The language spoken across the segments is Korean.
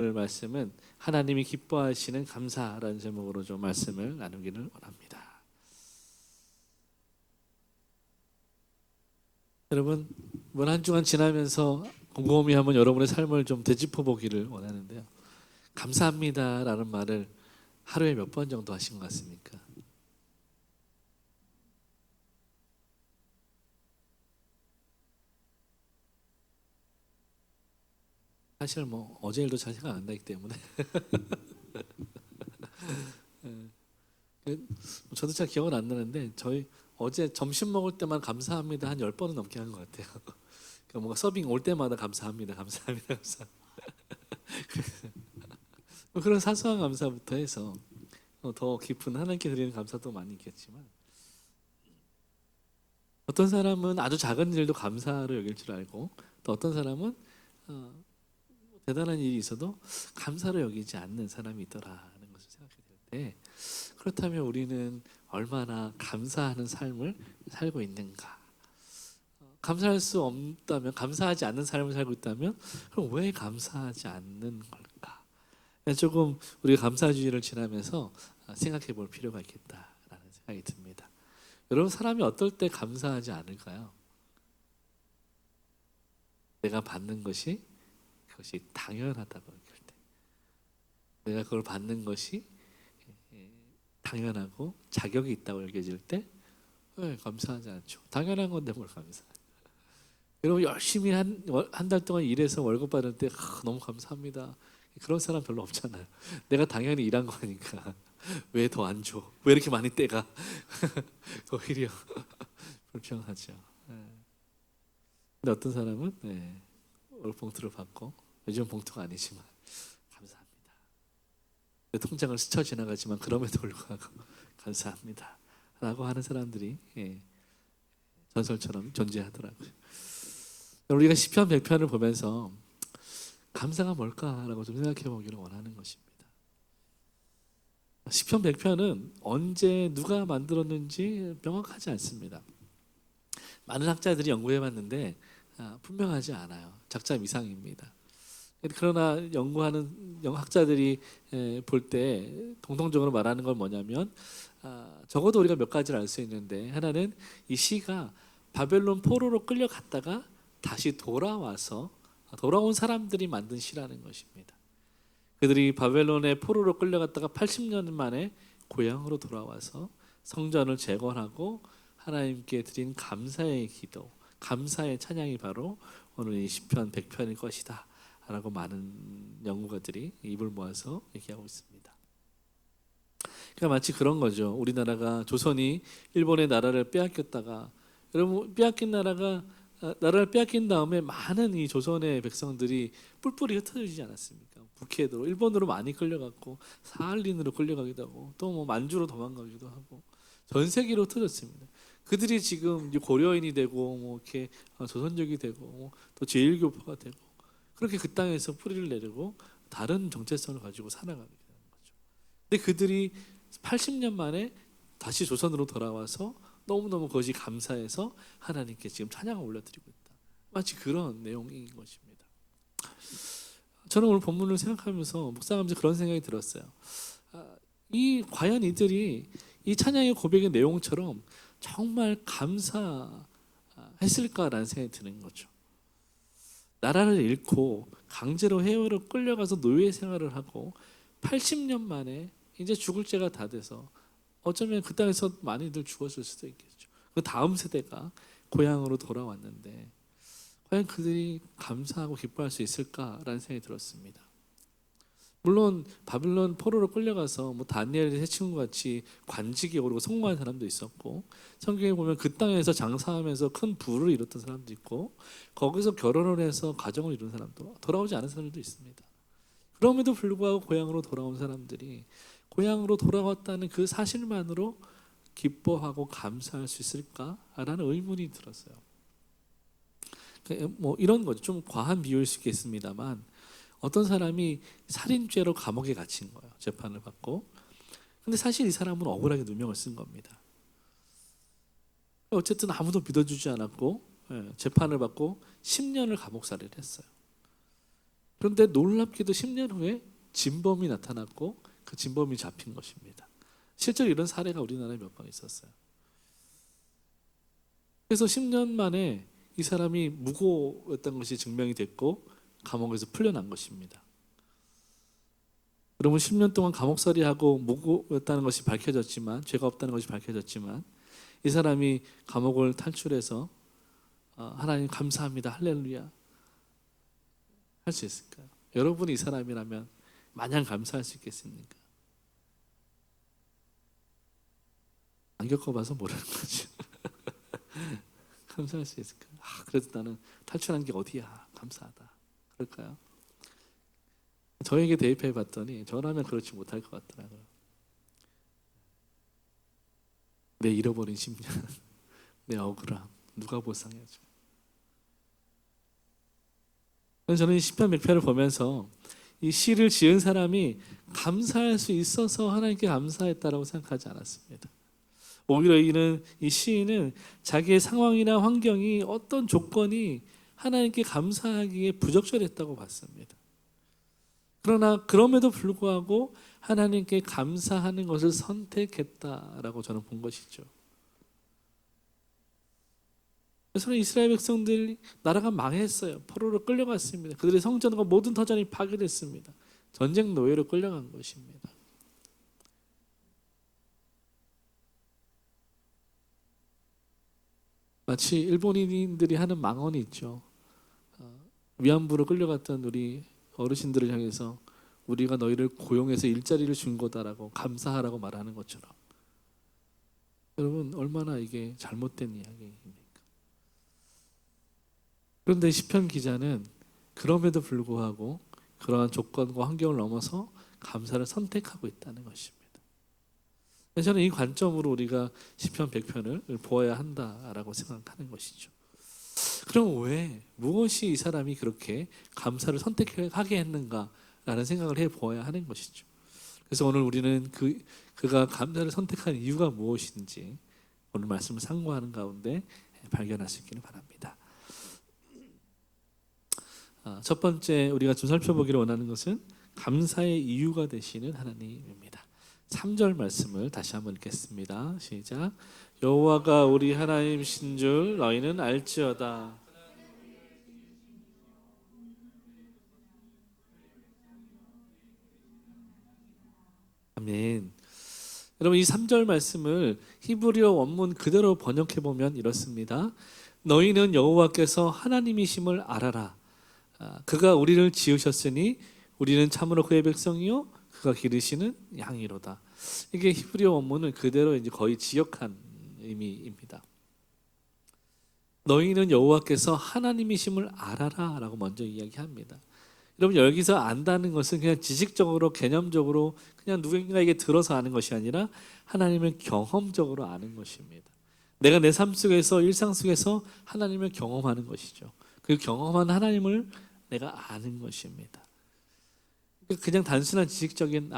오늘 말씀은 하나님이 기뻐하시는 감사라는 제목으로 좀 말씀을 나누기를 원합니다. 여러분, 한 주간 지나면서 곰곰이 한번 여러분의 삶을 좀 되짚어 보기를 원하는데요. 감사합니다라는 말을 하루에 몇 번 정도 하신 것 같습니까? 사실 어제 일도 잘 생각 안 나기 때문에 저도 잘 기억은 안 나는데 저희 어제 점심 먹을 때만 감사합니다 한 10번은 넘게 한 것 같아요. 그러니까 뭔가 서빙 올 때마다 감사합니다, 감사합니다, 감사합니다. 그런 사소한 감사부터 해서 더 깊은 하나님께 드리는 감사도 많이 있겠지만, 어떤 사람은 아주 작은 일도 감사로 여길 줄 알고, 또 어떤 사람은 대단한 일이 있어도 감사로 여기지 않는 사람이 있더라는 것을 생각해 볼 때, 그렇다면 우리는 얼마나 감사하는 삶을 살고 있는가? 감사할 수 없다면, 감사하지 않는 삶을 살고 있다면, 그럼 왜 감사하지 않는 걸까? 조금 우리가 감사주의를 지나면서 생각해 볼 필요가 있겠다라는 생각이 듭니다. 여러분, 사람이 어떨 때 감사하지 않을까요? 내가 받는 것이 그것이 당연하다고 느낄 때, 내가 그걸 받는 것이 당연하고 자격이 있다고 여겨질 때, 왜 감사하지 않죠? 당연한 건데 뭘 감사해? 여러분, 열심히 한 달 동안 일해서 월급 받을 때 너무 감사합니다. 그런 사람 별로 없잖아요. 내가 당연히 일한 거니까 왜 더 안 줘? 왜 이렇게 많이 떼가? 오히려 불평하죠. 근데 어떤 사람은 봉투를 받고, 요즘 봉투가 아니지만 감사합니다. 내 통장을 스쳐 지나가지만 그럼에도 불구하고 감사합니다 라고 하는 사람들이 전설처럼 존재하더라고요. 우리가 시편 100편을 보면서 감사가 뭘까라고 좀 생각해 보기를 원하는 것입니다. 시편 100편은 언제 누가 만들었는지 명확하지 않습니다. 많은 학자들이 연구해 봤는데 분명하지 않아요. 작자 미상입니다. 그러나 연구하는 학자들이 볼 때 공통적으로 말하는 건 뭐냐면, 적어도 우리가 몇 가지를 알 수 있는데, 하나는 이 시가 바벨론 포로로 끌려갔다가 다시 돌아온 사람들이 만든 시라는 것입니다. 그들이 바벨론의 포로로 끌려갔다가 80년 만에 고향으로 돌아와서 성전을 재건하고 하나님께 드린 감사의 기도, 감사의 찬양이 바로 오늘 이 시편 100편일 것이다 라고 많은 연구가들이 입을 모아서 얘기하고 있습니다. 그러니까 마치 그런 거죠. 우리나라가, 조선이 일본의 나라를 빼앗겼다가, 여러분, 나라를 빼앗긴 다음에 많은 이 조선의 백성들이 뿔뿔이 흩어지지 않았습니까? 북해도 일본으로 많이 끌려갔고, 사할린으로 끌려가기도 하고, 또 만주로 도망가기도 하고, 전 세계로 흩어졌습니다. 그들이 지금 고려인이 되고, 이렇게 조선족이 되고, 또 제1교포가 되고, 그렇게 그 땅에서 뿌리를 내리고 다른 정체성을 가지고 살아가게 되는 거죠. 근데 그들이 80년 만에 다시 조선으로 돌아와서 너무너무 그것이 감사해서 하나님께 지금 찬양을 올려드리고 있다. 마치 그런 내용인 것입니다. 저는 오늘 본문을 생각하면서 묵상하면서 그런 생각이 들었어요. 과연 이들이 이 찬양의 고백의 내용처럼 정말 감사했을까라는 생각이 드는 거죠. 나라를 잃고 강제로 해외로 끌려가서 노예 생활을 하고 80년 만에 이제 죽을 때가 다 돼서, 어쩌면 그 땅에서 많이들 죽었을 수도 있겠죠. 그 다음 세대가 고향으로 돌아왔는데 과연 그들이 감사하고 기뻐할 수 있을까라는 생각이 들었습니다. 물론 바빌론 포로로 끌려가서 다니엘의 세 친구와 같이 관직에 오르고 성공한 사람도 있었고, 성경에 보면 그 땅에서 장사하면서 큰 부를 이뤘던 사람도 있고, 거기서 결혼을 해서 가정을 이룬 사람도, 돌아오지 않은 사람들도 있습니다. 그럼에도 불구하고 고향으로 돌아온 사람들이 고향으로 돌아왔다는 그 사실만으로 기뻐하고 감사할 수 있을까라는 의문이 들었어요. 이런 거죠. 좀 과한 비유일 수 있겠습니다만, 어떤 사람이 살인죄로 감옥에 갇힌 거예요. 재판을 받고. 근데 사실 이 사람은 억울하게 누명을 쓴 겁니다. 어쨌든 아무도 믿어주지 않았고, 재판을 받고 10년을 감옥살이를 했어요. 그런데 놀랍게도 10년 후에 진범이 나타났고 그 진범이 잡힌 것입니다. 실제로 이런 사례가 우리나라에 몇 번 있었어요. 그래서 10년 만에 이 사람이 무고였던 것이 증명이 됐고 감옥에서 풀려난 것입니다. 여러분 10년 동안 감옥살이하고 무고였다는 것이 밝혀졌지만, 죄가 없다는 것이 밝혀졌지만, 이 사람이 감옥을 탈출해서 하나님 감사합니다 할렐루야 할 수 있을까요? 여러분이 이 사람이라면 마냥 감사할 수 있겠습니까? 안 겪어봐서 모르는 거죠. 감사할 수 있을까요? 그래도 나는 탈출한 게 어디야, 감사하다 그럴까요? 저에게 대입해 봤더니 저라면 그렇지 못할 것 같더라고요. 내 잃어버린 10년, 내 억울함 누가 보상해줘? 저는 이 시편 100편을 보면서 이 시를 지은 사람이 감사할 수 있어서 하나님께 감사했다라고 생각하지 않았습니다. 오히려 이 시인은 자기의 상황이나 환경이 어떤 조건이 하나님께 감사하기에 부적절했다고 봤습니다. 그러나 그럼에도 불구하고 하나님께 감사하는 것을 선택했다라고 저는 본 것이죠. 그래서 이스라엘 백성들 나라가 망했어요. 포로로 끌려갔습니다. 그들의 성전과 모든 터전이 파괴됐습니다. 전쟁 노예로 끌려간 것입니다. 마치 일본인들이 하는 망언이 있죠. 위안부로 끌려갔던 우리 어르신들을 향해서 우리가 너희를 고용해서 일자리를 준 거다라고 감사하라고 말하는 것처럼, 여러분 얼마나 이게 잘못된 이야기입니까? 그런데 시편 기자는 그럼에도 불구하고 그러한 조건과 환경을 넘어서 감사를 선택하고 있다는 것입니다. 저는 이 관점으로 우리가 시편 100편을 보아야 한다라고 생각하는 것이죠. 그럼 왜, 무엇이 이 사람이 그렇게 감사를 선택하게 했는가라는 생각을 해보아야 하는 것이죠. 그래서 오늘 우리는 그가 감사를 선택한 이유가 무엇인지 오늘 말씀을 상고하는 가운데 발견할 수 있기를 바랍니다. 첫 번째 우리가 좀 살펴보기를 원하는 것은 감사의 이유가 되시는 하나님입니다. 3절 말씀을 다시 한번 읽겠습니다. 시작. 여호와가 우리 하나님이신 줄 너희는 알지어다. 아멘. 여러분 이 3절 말씀을 히브리어 원문 그대로 번역해 보면 이렇습니다. 너희는 여호와께서 하나님이심을 알아라. 그가 우리를 지으셨으니 우리는 참으로 그의 백성이요 그가 기르시는 양이로다. 이게 히브리어 원문은 그대로 이제 거의 지역한 의미입니다. 너희는 여호와께서 하나님이심을 알아라라고 먼저 이야기합니다. 여러분 여기서 안다는 것은 그냥 지식적으로 개념적으로 그냥 누군가에게 들어서 아는 것이 아니라 하나님을 경험적으로 아는 것입니다. 내가 내 삶 속에서 일상 속에서 하나님을 경험하는 것이죠. 그 경험한 하나님을 내가 아는 것입니다. 그냥 단순한 지식적인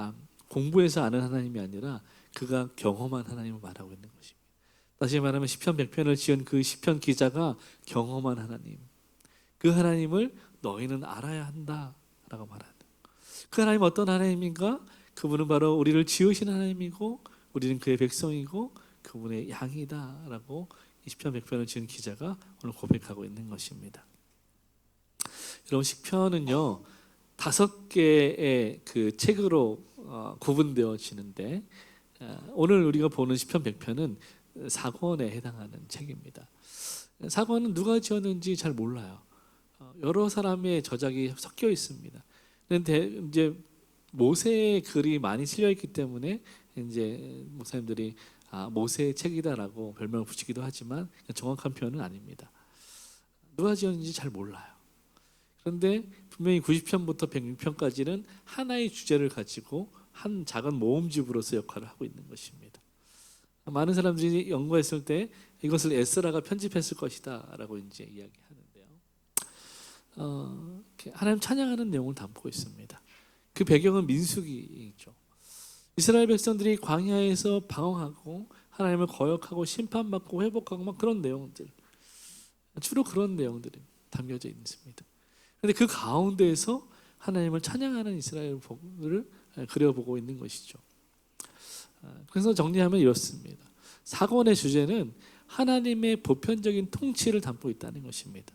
공부해서 아는 하나님이 아니라 그가 경험한 하나님을 말하고 있는 것입니다. 다시 말하면 시편 100편을 지은 그 시편 기자가 경험한 하나님, 그 하나님을 너희는 알아야 한다라고 말하는. 그 하나님 어떤 하나님인가? 그분은 바로 우리를 지으신 하나님이고 우리는 그의 백성이고 그분의 양이다라고 시편 100편을 지은 기자가 오늘 고백하고 있는 것입니다. 여러분 시편은요 5개의 그 책으로 구분되어지는데 오늘 우리가 보는 시편 100편은 사권에 해당하는 책입니다. 사권은 누가 지었는지 잘 몰라요. 여러 사람의 저작이 섞여 있습니다. 그런데 이제 모세의 글이 많이 실려 있기 때문에 이제 목사님들이 모세의 책이다라고 별명을 붙이기도 하지만 정확한 표현은 아닙니다. 누가 지었는지 잘 몰라요. 그런데 분명히 90편부터 106편까지는 하나의 주제를 가지고 한 작은 모음집으로서 역할을 하고 있는 것입니다. 많은 사람들이 연구했을 때 이것을 에스라가 편집했을 것이다라고 이제 이야기하는데요. 하나님 찬양하는 내용을 담고 있습니다. 그 배경은 민수기죠. 이스라엘 백성들이 광야에서 방황하고 하나님을 거역하고 심판받고 회복하고 막 그런 내용들, 주로 그런 내용들이 담겨져 있습니다. 그런데 그 가운데에서 하나님을 찬양하는 이스라엘을 그려보고 있는 것이죠. 그래서 정리하면 이렇습니다. 사권의 주제는 하나님의 보편적인 통치를 담고 있다는 것입니다.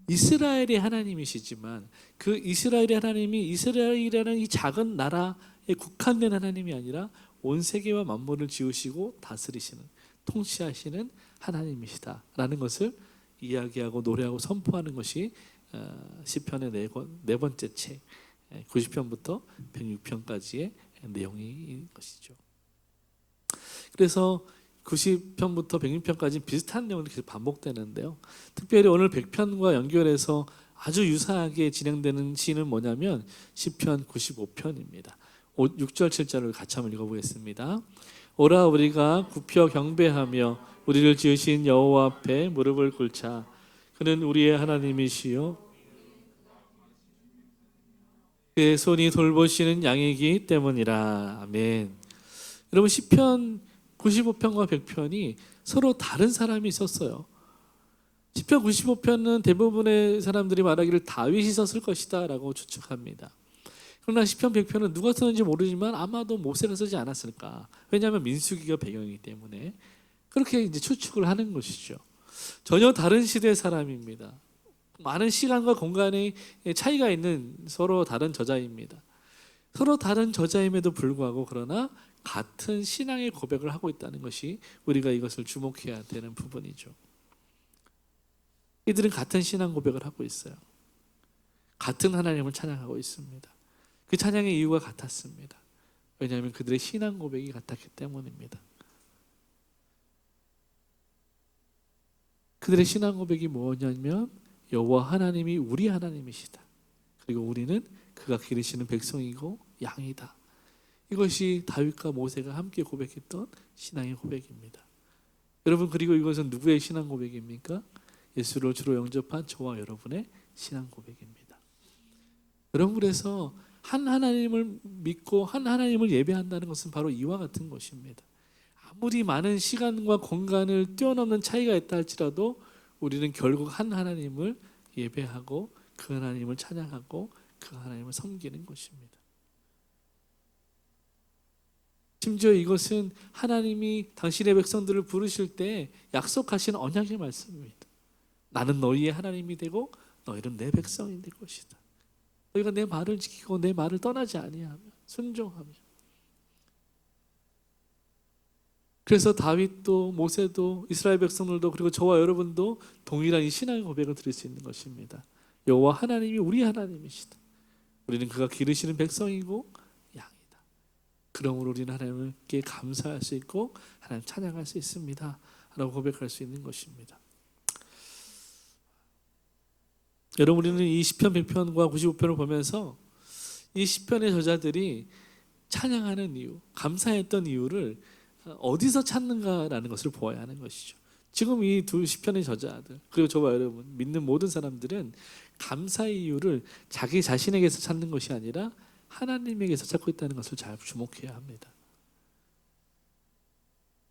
이스라엘이 하나님이시지만 그 이스라엘의 하나님이 이스라엘이라는 이 작은 나라에 국한된 하나님이 아니라 온 세계와 만물을 지으시고 다스리시는, 통치하시는 하나님이시다라는 것을 이야기하고 노래하고 선포하는 것이 시편의 네 번째 책 90편부터 106편까지의 내용인 것이죠. 그래서 90편부터 106편까지 비슷한 내용이 계속 반복되는데요. 특별히 오늘 100편과 연결해서 아주 유사하게 진행되는 시는 뭐냐면 시편 95편입니다. 6절 7절을 같이 한번 읽어보겠습니다. 오라 우리가 굽혀 경배하며 우리를 지으신 여호와 앞에 무릎을 꿇자. 그는 우리의 하나님이시요 그의 손이 돌보시는 양이기 때문이라. 아멘. 여러분 시편 95편과 100편이 서로 다른 사람이 썼어요. 시편 95편은 대부분의 사람들이 말하기를 다윗이 썼을 것이다 라고 추측합니다. 그러나 시편 100편은 누가 썼는지 모르지만 아마도 모세가 쓰지 않았을까. 왜냐하면 민수기가 배경이기 때문에 그렇게 이제 추측을 하는 것이죠. 전혀 다른 시대의 사람입니다. 많은 시간과 공간의 차이가 있는 서로 다른 저자입니다. 서로 다른 저자임에도 불구하고 그러나 같은 신앙의 고백을 하고 있다는 것이 우리가 이것을 주목해야 되는 부분이죠. 이들은 같은 신앙 고백을 하고 있어요. 같은 하나님을 찬양하고 있습니다. 그 찬양의 이유가 같았습니다. 왜냐하면 그들의 신앙 고백이 같았기 때문입니다. 그들의 신앙 고백이 뭐냐면 여호와 하나님이 우리 하나님이시다. 그리고 우리는 그가 기르시는 백성이고 양이다. 이것이 다윗과 모세가 함께 고백했던 신앙의 고백입니다. 여러분, 그리고 이것은 누구의 신앙 고백입니까? 예수를 주로 영접한 저와 여러분의 신앙 고백입니다. 여러분, 그래서 한 하나님을 믿고 한 하나님을 예배한다는 것은 바로 이와 같은 것입니다. 아무리 많은 시간과 공간을 뛰어넘는 차이가 있다 할지라도 우리는 결국 한 하나님을 예배하고 그 하나님을 찬양하고 그 하나님을 섬기는 것입니다. 심지어 이것은 하나님이 당신의 백성들을 부르실 때 약속하신 언약의 말씀입니다. 나는 너희의 하나님이 되고 너희는 내 백성이 될 것이다. 너희가 내 말을 지키고 내 말을 떠나지 아니하며 순종하며. 그래서 다윗도 모세도 이스라엘 백성들도 그리고 저와 여러분도 동일한 이 신앙의 고백을 드릴 수 있는 것입니다. 여호와 하나님이 우리 하나님이시다. 우리는 그가 기르시는 백성이고 양이다. 그러므로 우리는 하나님께 감사할 수 있고 하나님 찬양할 수 있습니다 라고 고백할 수 있는 것입니다. 여러분, 우리는 이 시편 100편과 95편을 보면서 이 시편의 저자들이 찬양하는 이유, 감사했던 이유를 어디서 찾는가라는 것을 보아야 하는 것이죠. 지금 이 두 시편의 저자들 그리고 저와 여러분 믿는 모든 사람들은 감사의 이유를 자기 자신에게서 찾는 것이 아니라 하나님에게서 찾고 있다는 것을 잘 주목해야 합니다.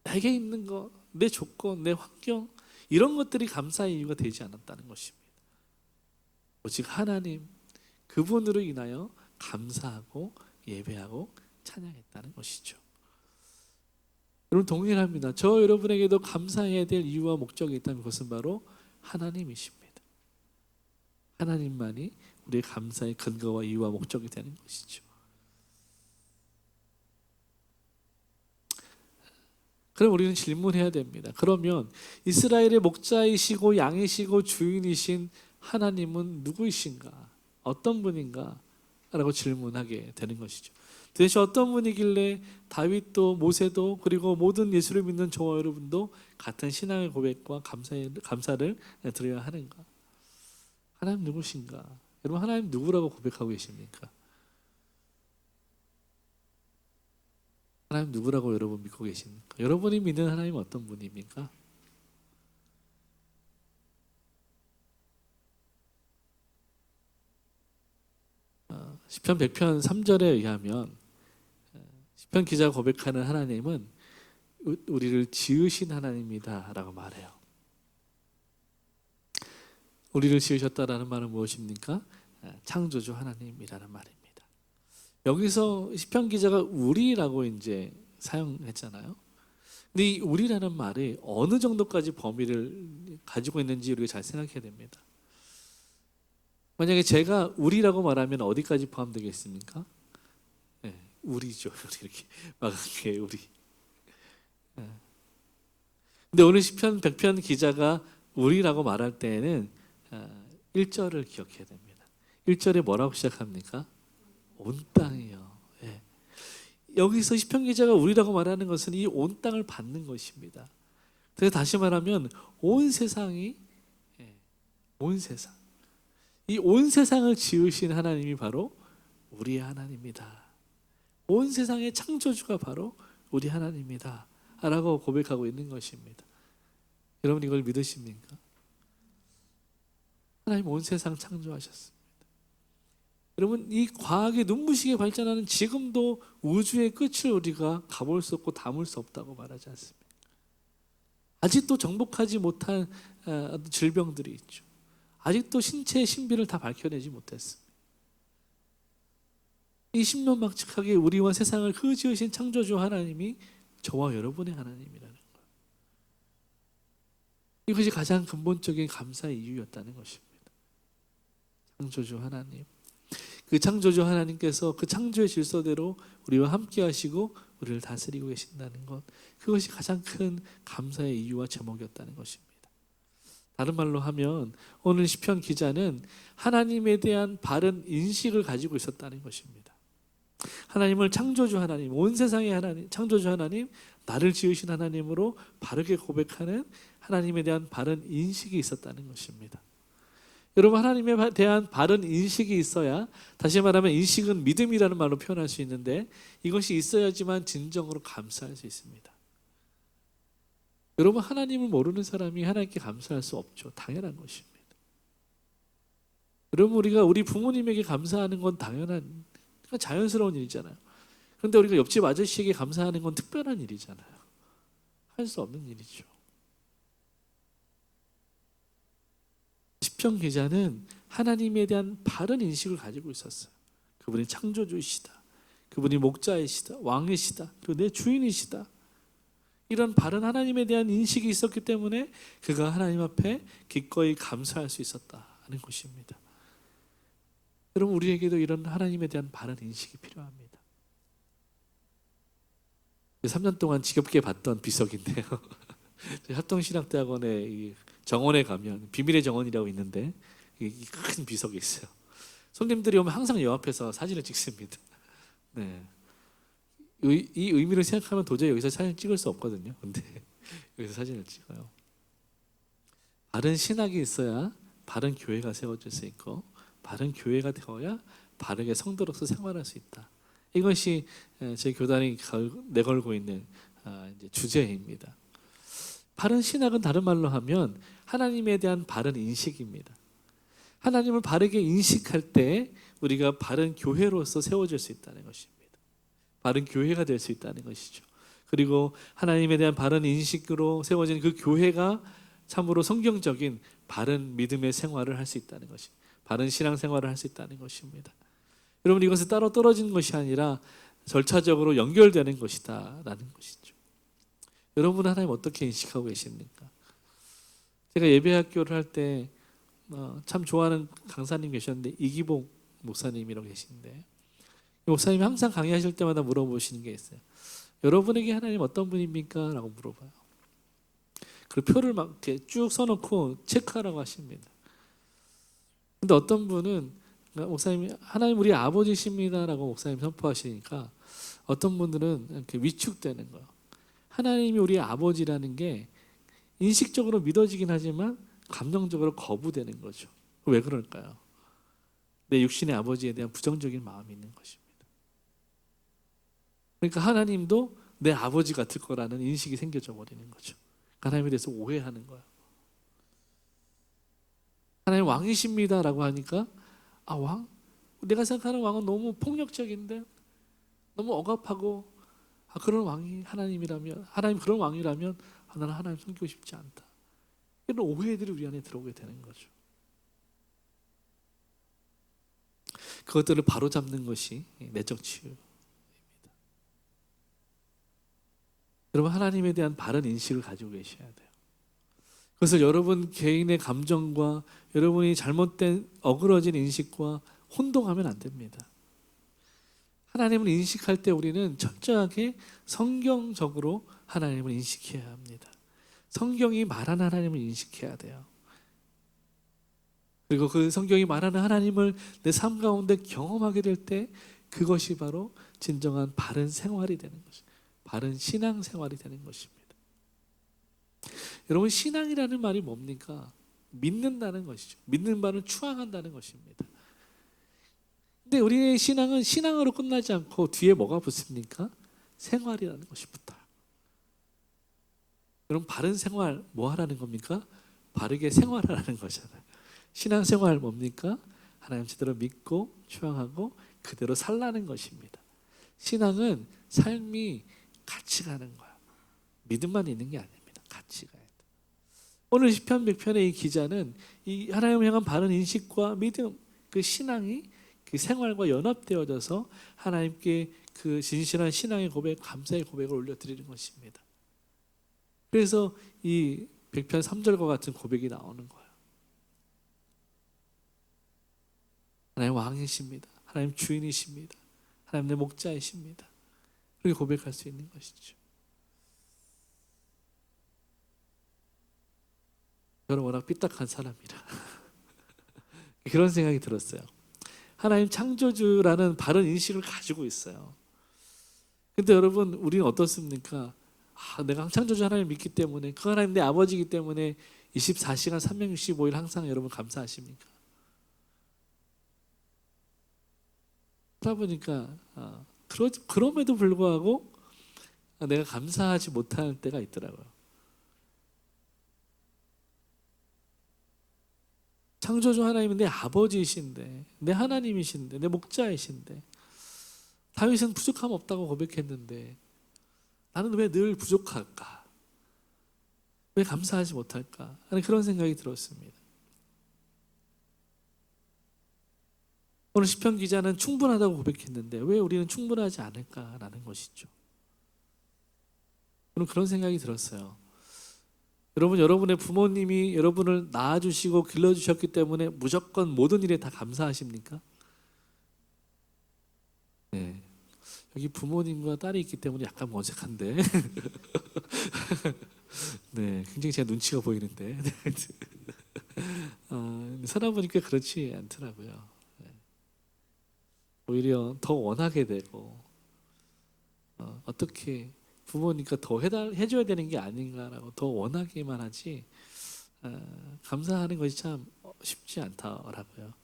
내게 있는 것, 내 조건, 내 환경 이런 것들이 감사의 이유가 되지 않았다는 것입니다. 오직 하나님 그분으로 인하여 감사하고 예배하고 찬양했다는 것이죠. 여러분 동일합니다. 저 여러분에게도 감사해야 될 이유와 목적이 있다면 그것은 바로 하나님이십니다. 하나님만이 우리의 감사의 근거와 이유와 목적이 되는 것이죠. 그럼 우리는 질문해야 됩니다. 그러면 이스라엘의 목자이시고 양이시고 주인이신 하나님은 누구이신가? 어떤 분인가? 라고 질문하게 되는 것이죠. 도대체 어떤 분이길래 다윗도 모세도 그리고 모든 예수를 믿는 저와 여러분도 같은 신앙의 고백과 감사를 드려야 하는가? 하나님 누구신가? 여러분, 하나님 누구라고 고백하고 계십니까? 하나님 누구라고 여러분 믿고 계십니까? 여러분이 믿는 하나님 어떤 분입니까? 시편 100편 3절에 의하면 시편 기자가 고백하는 하나님은 우리를 지으신 하나님이다 라고 말해요. 우리를 지으셨다라는 말은 무엇입니까? 창조주 하나님이라는 말입니다. 여기서 시편 기자가 우리라고 이제 사용했잖아요. 근데 이 우리라는 말이 어느 정도까지 범위를 가지고 있는지 우리가 잘 생각해야 됩니다. 만약에 제가 우리라고 말하면 어디까지 포함되겠습니까? 네, 우리죠. 이렇게 막게 우리. 네. 근데 오늘 시편 100편 기자가 우리라고 말할 때에는 1절을 기억해야 됩니다. 1절에 뭐라고 시작합니까? 온 땅이요. 예. 여기서 시편 기자가 우리라고 말하는 것은 이 온 땅을 받는 것입니다. 그래서 다시 말하면 온 세상이 온 세상. 이 온 세상을 지으신 하나님이 바로 우리의 하나님이다. 온 세상의 창조주가 바로 우리 하나님이다. 라고 고백하고 있는 것입니다. 여러분 이걸 믿으십니까? 하나님 온 세상 창조하셨습니다. 여러분 이 과학이 눈부시게 발전하는 지금도 우주의 끝을 우리가 가볼 수 없고 담을 수 없다고 말하지 않습니까? 아직도 정복하지 못한 질병들이 있죠. 아직도 신체의 신비를 다 밝혀내지 못했습니다. 이 신명막측하게 우리와 세상을 그 지으신 창조주 하나님이 저와 여러분의 하나님이라는 거예요. 이것이 가장 근본적인 감사의 이유였다는 것입니다. 창조주 하나님. 그 창조주 하나님께서 그 창조의 질서대로 우리와 함께 하시고 우리를 다스리고 계신다는 것, 그것이 가장 큰 감사의 이유와 제목이었다는 것입니다. 다른 말로 하면 오늘 시편 기자는 하나님에 대한 바른 인식을 가지고 있었다는 것입니다. 하나님을 창조주 하나님, 온 세상의 하나님, 창조주 하나님, 나를 지으신 하나님으로 바르게 고백하는 하나님에 대한 바른 인식이 있었다는 것입니다. 여러분 하나님에 대한 바른 인식이 있어야, 다시 말하면 인식은 믿음이라는 말로 표현할 수 있는데 이것이 있어야지만 진정으로 감사할 수 있습니다. 여러분 하나님을 모르는 사람이 하나님께 감사할 수 없죠. 당연한 것입니다. 여러분 우리가 우리 부모님에게 감사하는 건 당연한, 자연스러운 일이잖아요. 그런데 우리가 옆집 아저씨에게 감사하는 건 특별한 일이잖아요. 할 수 없는 일이죠. 시편 기자는 하나님에 대한 바른 인식을 가지고 있었어요. 그분이 창조주이시다. 그분이 목자이시다. 왕이시다. 그리고 내 주인이시다. 이런 바른 하나님에 대한 인식이 있었기 때문에 그가 하나님 앞에 기꺼이 감사할 수 있었다는 것입니다. 여러분 우리에게도 이런 하나님에 대한 바른 인식이 필요합니다. 3년 동안 지겹게 봤던 비석인데요. 합동신학대학원에 정원에 가면 비밀의 정원이라고 있는데 큰 비석이 있어요. 손님들이 오면 항상 여 앞에서 사진을 찍습니다. 네. 이 의미를 생각하면 도저히 여기서 사진 찍을 수 없거든요. 근데 여기서 사진을 찍어요. 바른 신학이 있어야 바른 교회가 세워질 수 있고, 바른 교회가 되어야 바르게 성도로서 생활할 수 있다. 이것이 제 교단이 내걸고 있는 주제입니다. 바른 신학은 다른 말로 하면 하나님에 대한 바른 인식입니다. 하나님을 바르게 인식할 때 우리가 바른 교회로서 세워질 수 있다는 것입니다. 바른 교회가 될 수 있다는 것이죠. 그리고 하나님에 대한 바른 인식으로 세워진 그 교회가 참으로 성경적인 바른 믿음의 생활을 할 수 있다는 것입니다. 바른 신앙 생활을 할 수 있다는 것입니다. 여러분 이것은 따로 떨어진 것이 아니라 절차적으로 연결되는 것이다라는 것이죠. 여러분 하나님 어떻게 인식하고 계십니까? 제가 예배학교를 할 때 참 좋아하는 강사님 계셨는데 이기복 목사님이라고 계신데, 목사님이 항상 강의하실 때마다 물어보시는 게 있어요. 여러분에게 하나님 어떤 분입니까? 라고 물어봐요. 그 표를 막 이렇게 쭉 써놓고 체크하라고 하십니다. 근데 어떤 분은 목사님이 하나님 우리 아버지십니다 라고 목사님 선포하시니까 어떤 분들은 이렇게 위축되는 거예요. 하나님이 우리 아버지라는 게 인식적으로 믿어지긴 하지만 감정적으로 거부되는 거죠. 왜 그럴까요? 내 육신의 아버지에 대한 부정적인 마음이 있는 것입니다. 그러니까 하나님도 내 아버지 같을 거라는 인식이 생겨져 버리는 거죠. 하나님에 대해서 오해하는 거예요. 하나님 왕이십니다 라고 하니까 왕? 내가 생각하는 왕은 너무 폭력적인데 너무 억압하고 그런 왕이 하나님이라면, 하나님 그런 왕이라면 나는 하나님 섬기고 싶지 않다. 이런 오해들이 우리 안에 들어오게 되는 거죠. 그것들을 바로잡는 것이 내적 치유입니다. 여러분, 하나님에 대한 바른 인식을 가지고 계셔야 돼요. 그래서 여러분 개인의 감정과 여러분이 잘못된 어그러진 인식과 혼동하면 안 됩니다. 하나님을 인식할 때 우리는 철저하게 성경적으로 하나님을 인식해야 합니다. 성경이 말하는 하나님을 인식해야 돼요. 그리고 그 성경이 말하는 하나님을 내 삶 가운데 경험하게 될 때 그것이 바로 진정한 바른 생활이 되는 것입니다. 바른 신앙 생활이 되는 것입니다. 여러분, 신앙이라는 말이 뭡니까? 믿는다는 것이죠. 믿는 바는 추앙한다는 것입니다. 근데 우리의 신앙은 신앙으로 끝나지 않고 뒤에 뭐가 붙습니까? 생활이라는 것이 붙어요. 여러분, 바른 생활 뭐 하라는 겁니까? 바르게 생활하라는 거잖아요. 신앙생활 뭡니까? 하나님 제대로 믿고 추앙하고 그대로 살라는 것입니다. 신앙은 삶이 같이 가는 거야. 믿음만 있는 게 아닙니다. 같이 가야 돼. 오늘 시편 100편의 이 기자는 이 하나님을 향한 바른 인식과 믿음, 그 신앙이 그 생활과 연합되어져서 하나님께 그 진실한 신앙의 고백, 감사의 고백을 올려드리는 것입니다. 그래서 이 100편 3절과 같은 고백이 나오는 거예요. 하나님 왕이십니다. 하나님 주인이십니다. 하나님 내 목자이십니다. 그렇게 고백할 수 있는 것이죠. 저는 워낙 삐딱한 사람이라 그런 생각이 들었어요. 하나님 창조주라는 바른 인식을 가지고 있어요. 근데 여러분, 우리는 어떻습니까? 내가 창조주 하나님 믿기 때문에, 그 하나님 내 아버지이기 때문에 24시간 365일 항상 여러분 감사하십니까? 그러다 보니까 그럼에도 불구하고 내가 감사하지 못할 때가 있더라고요. 창조주 하나님은 내 아버지이신데, 내 하나님이신데, 내 목자이신데, 다윗은 부족함 없다고 고백했는데 나는 왜 늘 부족할까? 왜 감사하지 못할까? 하는 그런 생각이 들었습니다. 오늘 시편 기자는 충분하다고 고백했는데 왜 우리는 충분하지 않을까라는 것이죠. 저는 그런 생각이 들었어요. 여러분, 여러분의 부모님이 여러분을 낳아주시고 길러주셨기 때문에 무조건 모든 일에 다 감사하십니까? 네. 여기 부모님과 딸이 있기 때문에 약간 어색한데 네, 굉장히 제 눈치가 보이는데 살아보니까 그렇지 않더라고요. 네. 오히려 더 원하게 되고 어떻게 부모니까 더 해줘야 되는 게 아닌가라고 더 원하기만 하지 감사하는 것이 참 쉽지 않더라고요.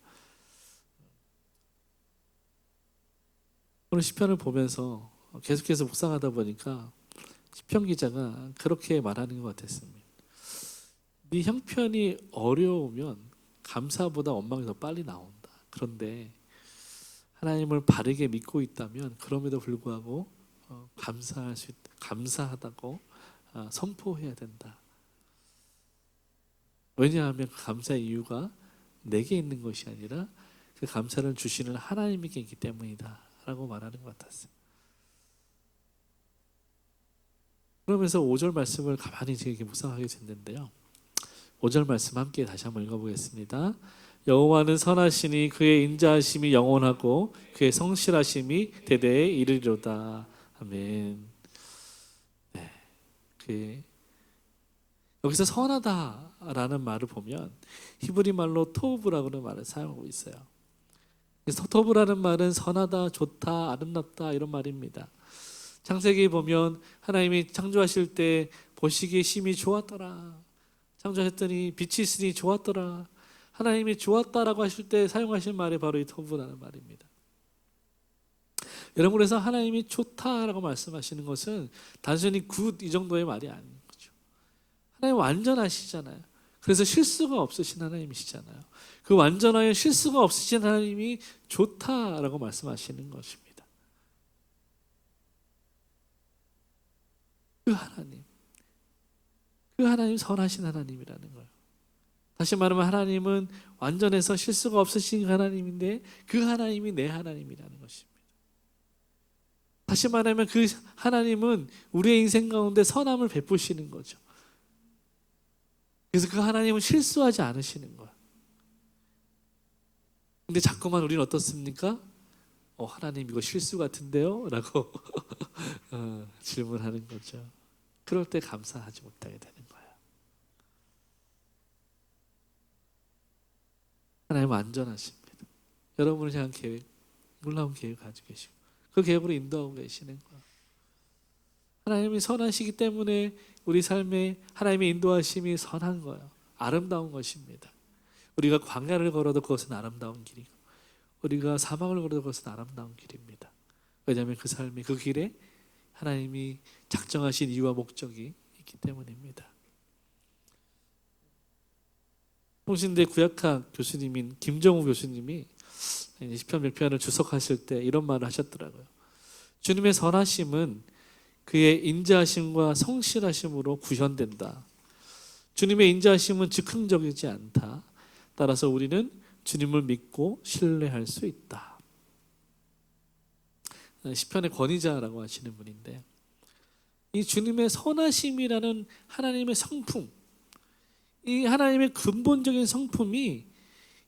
오늘 시편을 보면서 계속해서 묵상하다 보니까 시편 기자가 그렇게 말하는 것 같았습니다. 네 형편이 어려우면 감사보다 원망이 더 빨리 나온다. 그런데 하나님을 바르게 믿고 있다면 그럼에도 불구하고 감사하다고 선포해야 된다. 왜냐하면 그 감사의 이유가 내게 있는 것이 아니라 그 감사를 주시는 하나님에게 있기 때문이다 라고 말하는 것 같았어요. 그러면서 5절 말씀을 가만히 제게 묵상하게 됐는데요. 5절 말씀 함께 다시 한번 읽어보겠습니다. 여호와는 선하시니 그의 인자하심이 영원하고 그의 성실하심이 대대에 이르리로다. 아멘. 네, 여기서 선하다라는 말을 보면 히브리 말로 토브라고는 말을 사용하고 있어요. 그래서 토브라는 말은 선하다, 좋다, 아름답다 이런 말입니다. 창세기에 보면 하나님이 창조하실 때 보시기에 심히 좋았더라. 창조하셨더니 빛이 있으니 좋았더라. 하나님이 좋았다라고 하실 때 사용하신 말이 바로 이 토브라는 말입니다. 여러분, 그래서 하나님이 좋다라고 말씀하시는 것은 단순히 굿 이 정도의 말이 아닌 거죠. 하나님 완전하시잖아요. 그래서 실수가 없으신 하나님이시잖아요. 그 완전하여 실수가 없으신 하나님이 좋다라고 말씀하시는 것입니다. 그 하나님 선하신 하나님이라는 거예요. 다시 말하면 하나님은 완전해서 실수가 없으신 하나님인데 그 하나님이 내 하나님이라는 것입니다. 다시 말하면 그 하나님은 우리의 인생 가운데 선함을 베푸시는 거죠. 그래서 그 하나님은 실수하지 않으시는 거예요. 근데 자꾸만 우리는 어떻습니까? 하나님 이거 실수 같은데요? 라고 질문하는 거죠. 그럴 때 감사하지 못하게 되는 거예요. 하나님은 안전하십니다. 여러분을 향한 계획, 놀라운 계획 가지고 계시고 그 계획으로 인도하고 계시는 거예요. 하나님이 선하시기 때문에 우리 삶에 하나님의 인도하심이 선한 거예요. 아름다운 것입니다. 우리가 광야를 걸어도 그것은 아름다운 길이고 우리가 사막을 걸어도 그것은 아름다운 길입니다. 왜냐하면 그 삶이 그 길에 하나님이 작정하신 이유와 목적이 있기 때문입니다. 통신대 구약학 교수님인 김정우 교수님이 시편 100편을 주석하실 때 이런 말을 하셨더라고요. 주님의 선하심은 그의 인자하심과 성실하심으로 구현된다. 주님의 인자하심은 즉흥적이지 않다. 따라서 우리는 주님을 믿고 신뢰할 수 있다. 시편의 권위자라고 하시는 분인데 이 주님의 선하심이라는 하나님의 성품, 이 하나님의 근본적인 성품이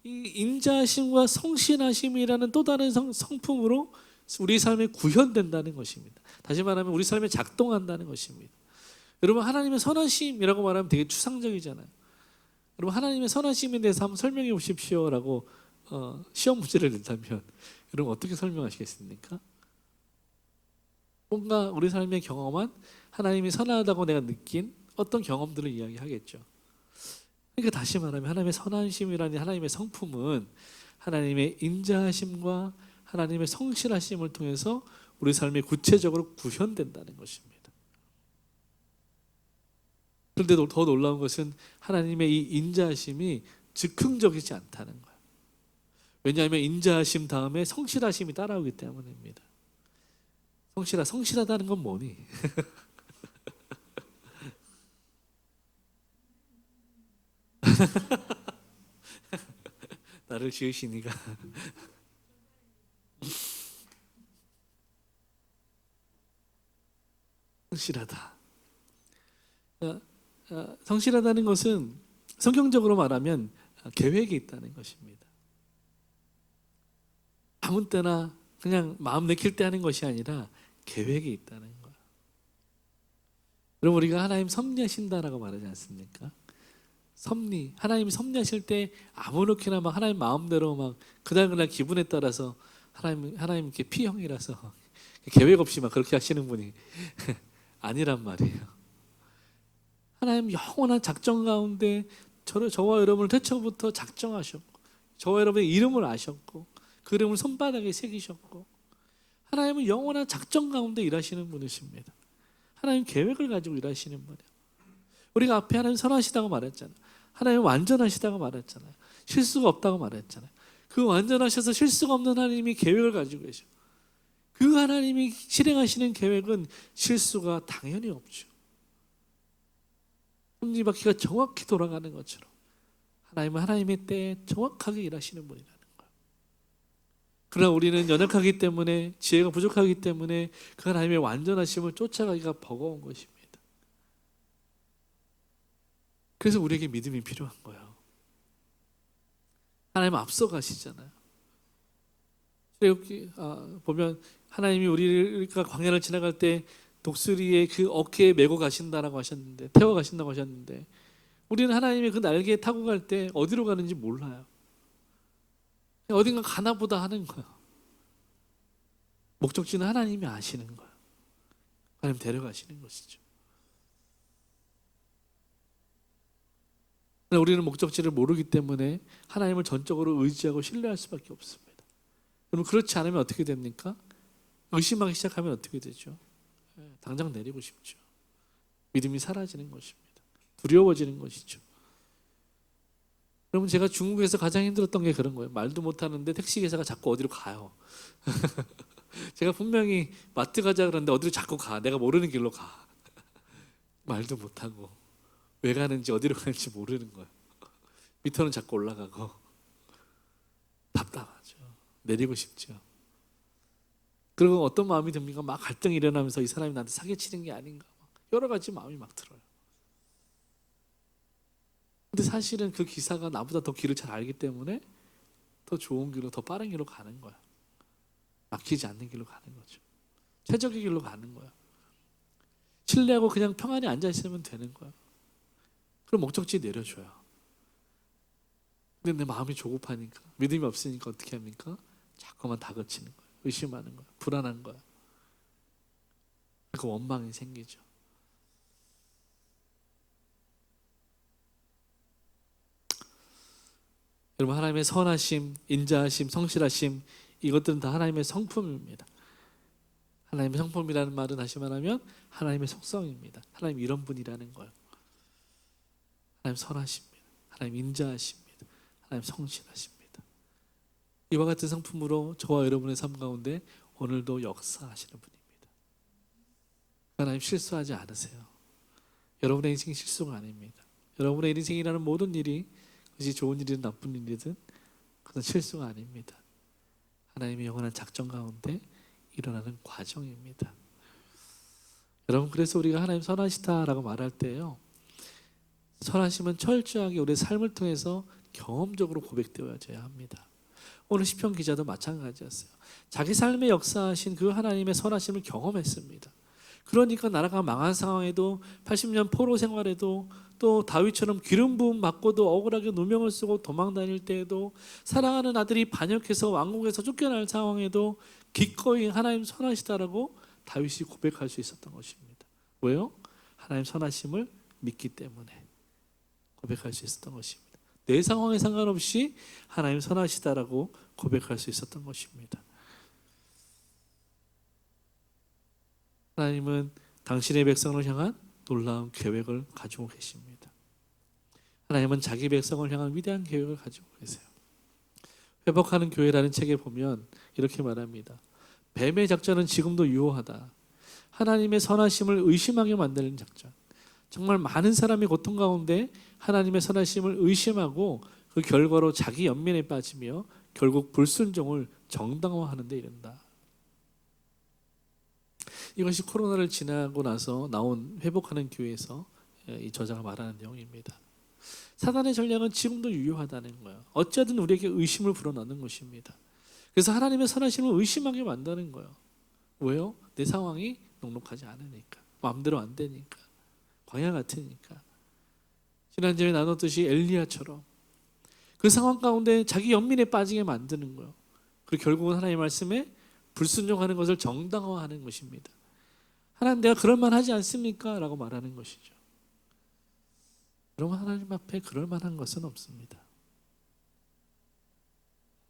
이 인자하심과 성실하심이라는 또 다른 성품으로 우리 삶에 구현된다는 것입니다. 다시 말하면 우리 삶에 작동한다는 것입니다. 여러분 하나님의 선하심이라고 말하면 되게 추상적이잖아요. 여러분 하나님의 선하심에 대해서 한번 설명해 보십시오라고 시험 문제를 낸다면 여러분 어떻게 설명하시겠습니까? 뭔가 우리 삶에 경험한 하나님이 선하다고 내가 느낀 어떤 경험들을 이야기하겠죠. 그러니까 다시 말하면 하나님의 선하심이라는 하나님의 성품은 하나님의 인자하심과 하나님의 성실하심을 통해서 우리 삶에 구체적으로 구현된다는 것입니다. 그런데 더 놀라운 것은 하나님의 이 인자하심이 즉흥적이지 않다는 거예요. 왜냐하면 인자하심 다음에 성실하심이 따라오기 때문입니다. 성실하다는 건 뭐니? 나를 지으시니가 성실하다. 성실하다는 것은 성경적으로 말하면 계획이 있다는 것입니다. 아무 때나 그냥 마음 내킬 때 하는 것이 아니라 계획이 있다는 거예요. 여러분 우리가 하나님 섭리하신다라고 말하지 않습니까? 섭리, 하나님이 섭리하실 때 아무렇게나 막 하나님 마음대로 막 그날 기분에 따라서 하나님 이렇게 P형이라서 계획 없이 막 그렇게 하시는 분이 아니란 말이에요. 하나님 영원한 작정 가운데 저와 여러분을 태초부터 작정하셨고 저와 여러분의 이름을 아셨고 그 이름을 손바닥에 새기셨고 하나님은 영원한 작정 가운데 일하시는 분이십니다. 하나님 계획을 가지고 일하시는 분이에요. 우리가 앞에 하나님 선하시다고 말했잖아요. 하나님 완전하시다고 말했잖아요. 실수가 없다고 말했잖아요. 그 완전하셔서 실수가 없는 하나님이 계획을 가지고 계셔. 그 하나님이 실행하시는 계획은 실수가 당연히 없죠. 톱니바퀴가 정확히 돌아가는 것처럼 하나님은 하나님의 때에 정확하게 일하시는 분이라는 거예요. 그러나 우리는 연약하기 때문에 지혜가 부족하기 때문에 그 하나님의 완전하심을 쫓아가기가 버거운 것입니다. 그래서 우리에게 믿음이 필요한 거예요. 하나님 앞서가시잖아요. 보면 하나님이 우리가 광야를 지나갈 때 독수리의 그 어깨에 메고 가신다라고 하셨는데 태워 가신다고 하셨는데 우리는 하나님의 그 날개에 타고 갈 때 어디로 가는지 몰라요. 어딘가 가나 보다 하는 거예요. 목적지는 하나님이 아시는 거예요. 하나님 데려가시는 것이죠. 우리는 목적지를 모르기 때문에 하나님을 전적으로 의지하고 신뢰할 수밖에 없습니다. 여러분 그렇지 않으면 어떻게 됩니까? 의심하기 시작하면 어떻게 되죠? 당장 내리고 싶죠. 믿음이 사라지는 것입니다. 두려워지는 것이죠. 여러분 제가 중국에서 가장 힘들었던 게 그런 거예요. 말도 못하는데 택시기사가 자꾸 어디로 가요. 제가 분명히 마트 가자 그러는데 어디로 자꾸 가. 내가 모르는 길로 가. 말도 못하고 왜 가는지 어디로 가는지 모르는 거예요. 밑으로는 자꾸 올라가고 답답하죠. 내리고 싶죠. 그리고 어떤 마음이 듭니까? 막 갈등이 일어나면서 이 사람이 나한테 사기치는 게 아닌가, 여러 가지 마음이 막 들어요. 근데 사실은 그 기사가 나보다 더 길을 잘 알기 때문에 더 좋은 길로, 더 빠른 길로 가는 거야. 막히지 않는 길로 가는 거죠. 최적의 길로 가는 거야. 신뢰하고 그냥 평안히 앉아 있으면 되는 거야. 그럼 목적지 내려줘요. 근데 내 마음이 조급하니까, 믿음이 없으니까 어떻게 합니까? 자꾸만 다그치는 거야. 의심하는 거야. 불안한 거야. 그 원망이 생기죠. 여러분, 하나님의 선하심, 인자하심, 성실하심, 이것들은 다 하나님의 성품입니다. 하나님의 성품이라는 말은 다시 말하면 하나님의 속성입니다. 하나님 이런 분이라는 거예요. 하나님 선하십니다. 하나님 인자하십니다. 하나님 성실하십니다. 이와 같은 성품으로 저와 여러분의 삶 가운데 오늘도 역사하시는 분입니다. 하나님 실수하지 않으세요. 여러분의 인생이 실수가 아닙니다. 여러분의 인생이라는 모든 일이, 그것이 좋은 일이든 나쁜 일이든, 그것은 실수가 아닙니다. 하나님의 영원한 작전 가운데 일어나는 과정입니다. 여러분, 그래서 우리가 하나님 선하시다라고 말할 때요, 선하심은 철저하게 우리의 삶을 통해서 경험적으로 고백되어져야 합니다. 오늘 시편 기자도 마찬가지였어요. 자기 삶에 역사하신 그 하나님의 선하심을 경험했습니다. 그러니까 나라가 망한 상황에도, 80년 포로 생활에도, 또 다윗처럼 기름 부음 받고도 억울하게 누명을 쓰고 도망 다닐 때에도, 사랑하는 아들이 반역해서 왕국에서 쫓겨날 상황에도 기꺼이 하나님 선하시다라고 다윗이 고백할 수 있었던 것입니다. 왜요? 하나님 선하심을 믿기 때문에 고백할 수 있었던 것입니다. 내 상황에 상관없이 하나님 선하시다라고 고백할 수 있었던 것입니다. 하나님은 당신의 백성을 향한 놀라운 계획을 가지고 계십니다. 하나님은 자기 백성을 향한 위대한 계획을 가지고 계세요. 회복하는 교회라는 책에 보면 이렇게 말합니다. 뱀의 작전은 지금도 유효하다. 하나님의 선하심을 의심하게 만드는 작전. 정말 많은 사람이 고통 가운데 하나님의 선하심을 의심하고 그 결과로 자기 연민에 빠지며 결국 불순종을 정당화하는 데 이른다. 이것이 코로나를 지나고 나서 나온 회복하는 교회에서 이 저자가 말하는 내용입니다. 사단의 전략은 지금도 유효하다는 거예요. 어찌하든 우리에게 의심을 불어넣는 것입니다. 그래서 하나님의 선하심을 의심하게 만드는 거예요. 왜요? 내 상황이 녹록하지 않으니까, 마음대로 안 되니까, 광야 같으니까. 지난주에 나눴듯이 엘리야처럼 그 상황 가운데 자기 연민에 빠지게 만드는 거예요. 그리고 결국은 하나님의 말씀에 불순종하는 것을 정당화하는 것입니다. 하나님, 내가 그럴 만하지 않습니까? 라고 말하는 것이죠. 여러분, 하나님 앞에 그럴 만한 것은 없습니다.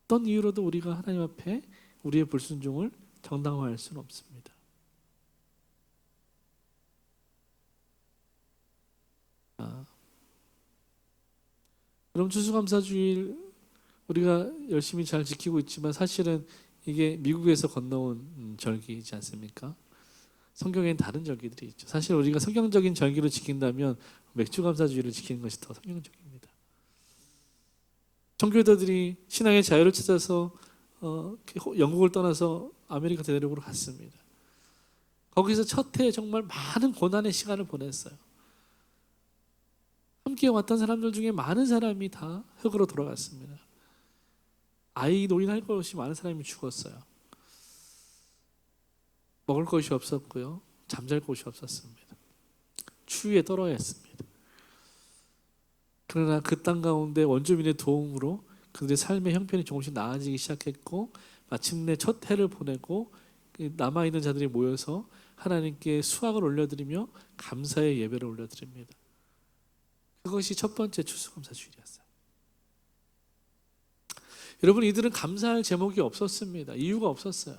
어떤 이유로도 우리가 하나님 앞에 우리의 불순종을 정당화할 수는 없습니다. 여러분, 추수감사주일 우리가 열심히 잘 지키고 있지만 사실은 이게 미국에서 건너온 절기이지 않습니까? 성경에는 다른 절기들이 있죠. 사실 우리가 성경적인 절기로 지킨다면 맥주감사주의를 지키는 것이 더 성경적입니다. 청교도들이 신앙의 자유를 찾아서 영국을 떠나서 아메리카 대륙으로 갔습니다. 거기서 첫 해에 정말 많은 고난의 시간을 보냈어요. 함께 왔던 사람들 중에 많은 사람이 다 흙으로 돌아갔습니다. 아이 노인할 것이 많은 사람이 죽었어요. 먹을 것이 없었고요, 잠잘 곳이 없었습니다. 추위에 떨어야 했습니다. 그러나 그 땅 가운데 원주민의 도움으로 그들의 삶의 형편이 조금씩 나아지기 시작했고, 마침내 첫 해를 보내고 남아있는 자들이 모여서 하나님께 수확을 올려드리며 감사의 예배를 올려드립니다. 그것이 첫 번째 추수감사주일이었어요. 여러분, 이들은 감사할 제목이 없었습니다. 이유가 없었어요.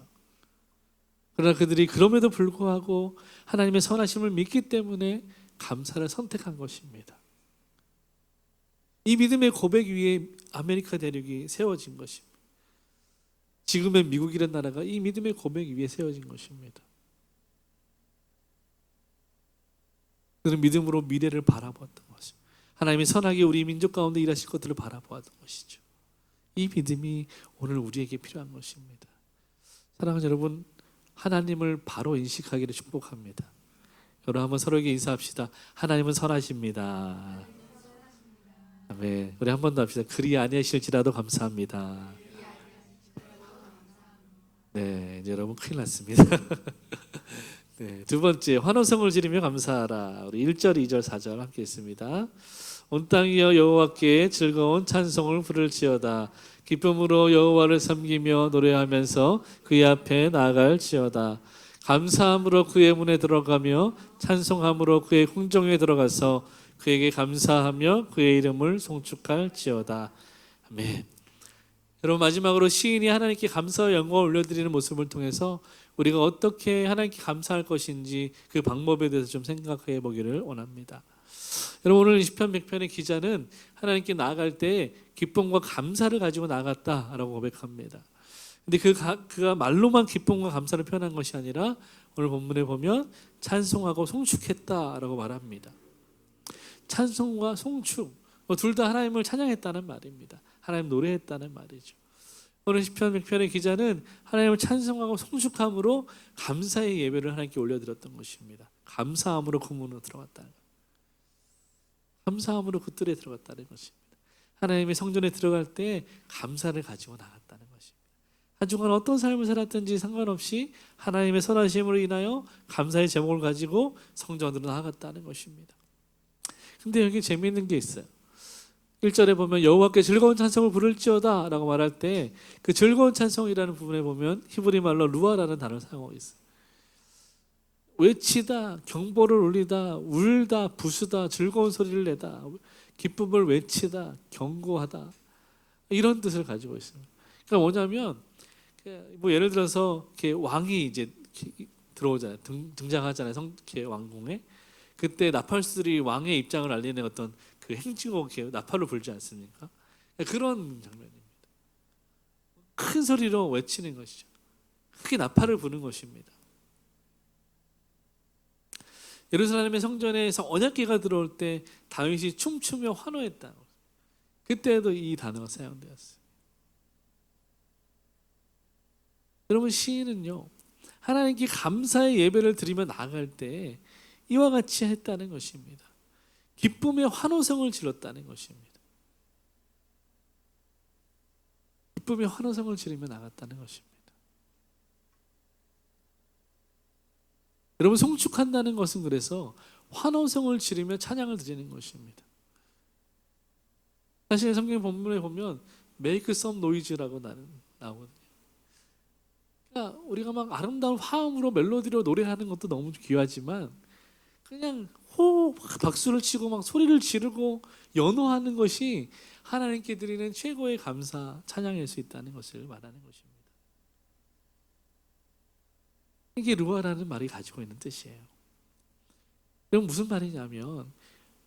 그러나 그들이 그럼에도 불구하고 하나님의 선하심을 믿기 때문에 감사를 선택한 것입니다. 이 믿음의 고백 위에 아메리카 대륙이 세워진 것입니다. 지금의 미국이라는 나라가 이 믿음의 고백 위에 세워진 것입니다. 그들은 믿음으로 미래를 바라봤던 것입니다. 하나님이 선하게 우리 민족 가운데 일하실 것들을 바라보았던 것이죠. 이 믿음이 오늘 우리에게 필요한 것입니다. 사랑하는 여러분, 하나님을 바로 인식하기를 축복합니다. 여러분 한번 서로에게 인사합시다. 하나님은 선하십니다. 아멘. 우리 한 번 더 합시다. 그리 아니하실지라도 감사합니다. 네, 이제 여러분 큰일 났습니다. 네, 두 번째, 환호성을 지르며 감사하라. 우리 1절, 2절, 4절 함께 있습니다. 온 땅이여 여호와께 즐거운 찬송을 부를지어다. 기쁨으로 여호와를 섬기며 노래하면서 그의 앞에 나아갈지어다. 감사함으로 그의 문에 들어가며 찬송함으로 그의 궁정에 들어가서 그에게 감사하며 그의 이름을 송축할지어다. 아멘. 여러분, 마지막으로 시인이 하나님께 감사와 영광을 올려드리는 모습을 통해서 우리가 어떻게 하나님께 감사할 것인지 그 방법에 대해서 좀 생각해 보기를 원합니다. 여러분, 오늘 시편 100편의 기자는 하나님께 나아갈 때 기쁨과 감사를 가지고 나아갔다라고 고백합니다. 근데 그가 말로만 기쁨과 감사를 표현한 것이 아니라 오늘 본문에 보면 찬송하고 송축했다라고 말합니다. 찬송과 송축, 둘 다 하나님을 찬양했다는 말입니다. 하나님 노래했다는 말이죠. 오늘 시편 100편의 기자는 하나님을 찬송하고 송축함으로 감사의 예배를 하나님께 올려드렸던 것입니다. 감사함으로 그 문으로 들어갔다는 것. 감사함으로 그 뜰에 들어갔다는 것입니다. 하나님의 성전에 들어갈 때 감사를 가지고 나갔다는 것입니다. 한 주간 어떤 삶을 살았든지 상관없이 하나님의 선하심으로 인하여 감사의 제목을 가지고 성전으로 나아갔다는 것입니다. 근데 여기 재미있는 게 있어요. 1절에 보면 여호와께 즐거운 찬송을 부를지어다 라고 말할 때 그 즐거운 찬송이라는 부분에 보면 히브리 말로 루아라는 단어를 사용하고 있어요. 외치다, 경보를 울리다, 울다, 부수다, 즐거운 소리를 내다, 기쁨을 외치다, 경고하다, 이런 뜻을 가지고 있습니다. 그러니까 뭐냐면 뭐 예를 들어서 이렇게 왕이 이제 들어오잖아요. 등장하잖아요. 왕궁에. 그때 나팔수들이 왕의 입장을 알리는 어떤 그 행진곡 나팔로 불지 않습니까? 그런 장면입니다. 큰 소리로 외치는 것이죠. 크게 나팔을 부는 것입니다. 예루살렘의 성전에서 언약궤가 들어올 때 다윗이 춤추며 환호했다. 그때도 이 단어가 사용되었어요. 여러분, 시인은요 하나님께 감사의 예배를 드리며 나아갈 때 이와 같이 했다는 것입니다. 기쁨의 환호성을 질렀다는 것입니다. 기쁨의 환호성을 지르며 나갔다는 것입니다. 여러분, 송축한다는 것은 그래서 환호성을 지르며 찬양을 드리는 것입니다. 사실 성경 본문에 보면 make some noise라고 나오거든요. 그러니까 우리가 막 아름다운 화음으로 멜로디로 노래하는 것도 너무 귀하지만 그냥 호흡 박수를 치고 막 소리를 지르고 연호하는 것이 하나님께 드리는 최고의 감사 찬양일 수 있다는 것을 말하는 것입니다. 이게 루아라는 말이 가지고 있는 뜻이에요. 그럼 무슨 말이냐면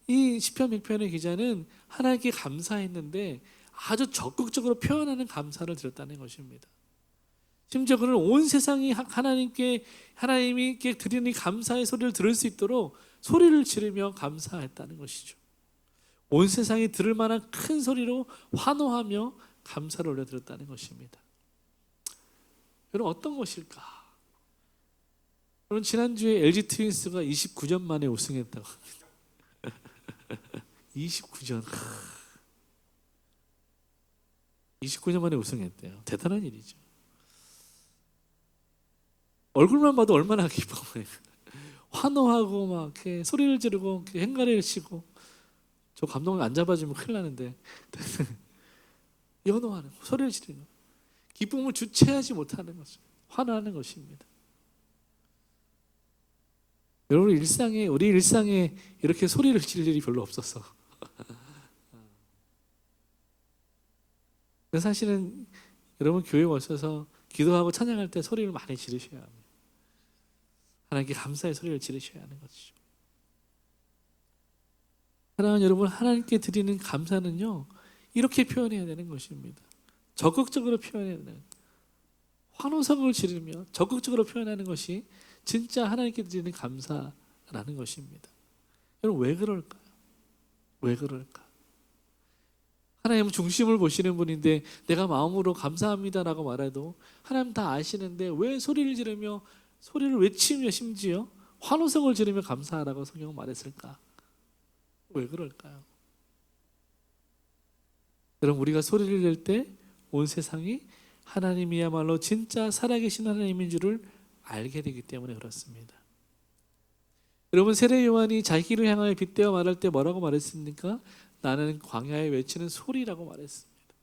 이 시편 100편의 기자는 하나님께 감사했는데 아주 적극적으로 표현하는 감사를 드렸다는 것입니다. 심지어 그는 온 세상이 하나님께 드리는 감사의 소리를 들을 수 있도록 소리를 지르며 감사했다는 것이죠. 온 세상이 들을 만한 큰 소리로 환호하며 감사를 올려드렸다는 것입니다. 여러분, 어떤 것일까? 여러분, 지난주에 LG 트윈스가 29년 만에 우승했다고 합니다. 29년. 29년 만에 우승했대요. 대단한 일이죠. 얼굴만 봐도 얼마나 기뻐요. 환호하고 막 이렇게 소리를 지르고 행가리를 치고, 저 감독을 안 잡아주면 큰일 나는데 연호하는 거, 소리를 지르는 거, 기쁨을 주체하지 못하는 것을 환호하는 것입니다. 여러분, 우리 일상에 이렇게 소리를 지를 일이 별로 없어서 사실은 여러분, 교회 오셔서 기도하고 찬양할 때 소리를 많이 지르셔야 합니다. 하나님께 감사의 소리를 지르셔야 하는 것이죠. 사랑하는 여러분, 하나님께 드리는 감사는요 이렇게 표현해야 되는 것입니다. 적극적으로 표현해야 되는, 환호성을 지르며 적극적으로 표현하는 것이 진짜 하나님께 드리는 감사라는 것입니다. 여러분, 왜 그럴까요? 왜 그럴까? 하나님은 중심을 보시는 분인데 내가 마음으로 감사합니다라고 말해도 하나님 다 아시는데 왜 소리를 지르며 소리를 외치며 심지어 환호성을 지르며 감사하라고 성경은 말했을까? 왜 그럴까요? 여러분, 우리가 소리를 낼 때 온 세상이 하나님이야말로 진짜 살아계신 하나님인 줄을 알게 되기 때문에 그렇습니다. 여러분, 세례 요한이 자기를 향하여 빗대어 말할 때 뭐라고 말했습니까? 나는 광야에 외치는 소리라고 말했습니다.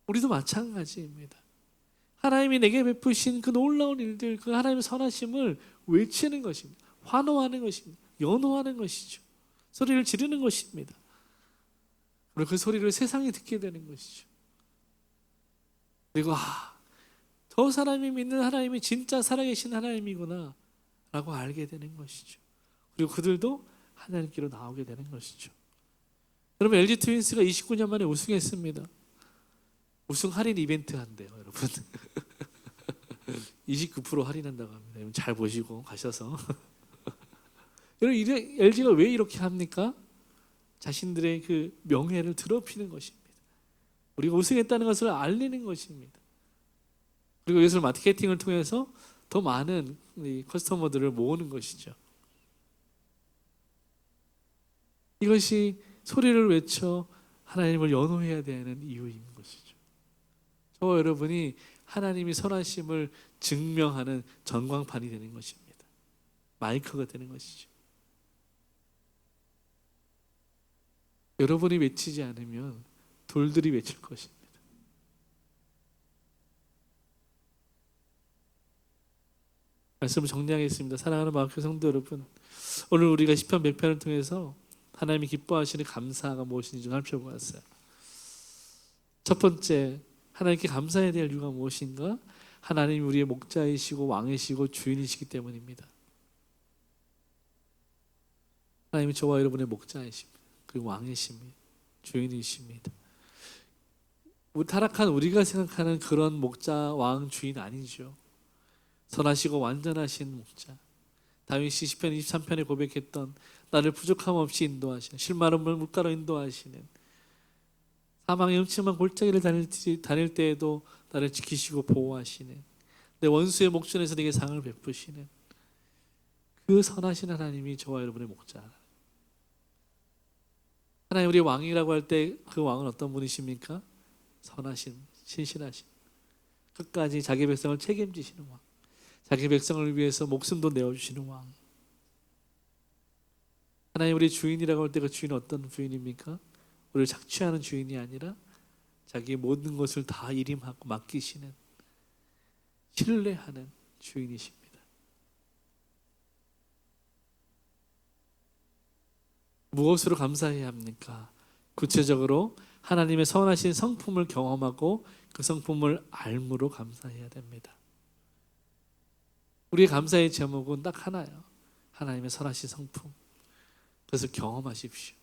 우리도 마찬가지입니다. 하나님이 내게 베푸신 그 놀라운 일들, 그 하나님의 선하심을 외치는 것입니다. 환호하는 것입니다. 연호하는 것이죠. 소리를 지르는 것입니다. 그리고 그 소리를 세상이 듣게 되는 것이죠. 그리고 저 사람이 믿는 하나님이 진짜 살아계신 하나님이구나 라고 알게 되는 것이죠. 그리고 그들도 하나님께로 나오게 되는 것이죠. 여러분, LG 트윈스가 29년 만에 우승했습니다. 우승 할인 이벤트 한대요, 여러분. 29% 할인한다고 합니다. 여러분 잘 보시고 가셔서. 여러분, LG가 왜 이렇게 합니까? 자신들의 그 명예를 더럽히는 것입니다. 우리가 우승했다는 것을 알리는 것입니다. 그리고 이것을 마케팅을 통해서 더 많은 커스터머들을 모으는 것이죠. 이것이 소리를 외쳐 하나님을 연호해야 되는 이유인 것이죠. 저와 여러분이 하나님이 선하심을 증명하는 전광판이 되는 것입니다. 마이크가 되는 것이죠. 여러분이 외치지 않으면 돌들이 외칠 것입니다. 말씀을 정리하겠습니다. 사랑하는 마음교회 성도 여러분, 오늘 우리가 시편 100편을 통해서 하나님이 기뻐하시는 감사가 무엇인지 좀 살펴보았어요. 첫 번째, 하나님께 감사해야 될 이유가 무엇인가? 하나님이 우리의 목자이시고 왕이시고 주인이시기 때문입니다. 하나님이 저와 여러분의 목자이십니다. 그리고 왕이십니다. 주인이십니다. 타락한 우리가 생각하는 그런 목자, 왕, 주인 아니죠. 선하시고 완전하신 목자. 다윗이 시편 23편에 고백했던 나를 부족함 없이 인도하시는, 실마름을 물가로 인도하시는, 사망의 음침한 골짜기를 다닐 때에도 나를 지키시고 보호하시는, 내 원수의 목전에서 내게 상을 베푸시는 그 선하신 하나님이 저와 여러분의 목자. 하나님, 우리 왕이라고 할 때 그 왕은 어떤 분이십니까? 선하신, 신실하신, 끝까지 자기 백성을 책임지시는 왕, 자기 백성을 위해서 목숨도 내어주시는 왕. 하나님, 우리 주인이라고 할 때 그 주인은 어떤 주인입니까? 우리를 착취하는 주인이 아니라 자기의 모든 것을 다 일임하고 맡기시는, 신뢰하는 주인이십니다. 무엇으로 감사해야 합니까? 구체적으로 하나님의 선하신 성품을 경험하고 그 성품을 알므로 감사해야 됩니다. 우리의 감사의 제목은 딱 하나예요. 하나님의 선하신 성품. 그것을 경험하십시오.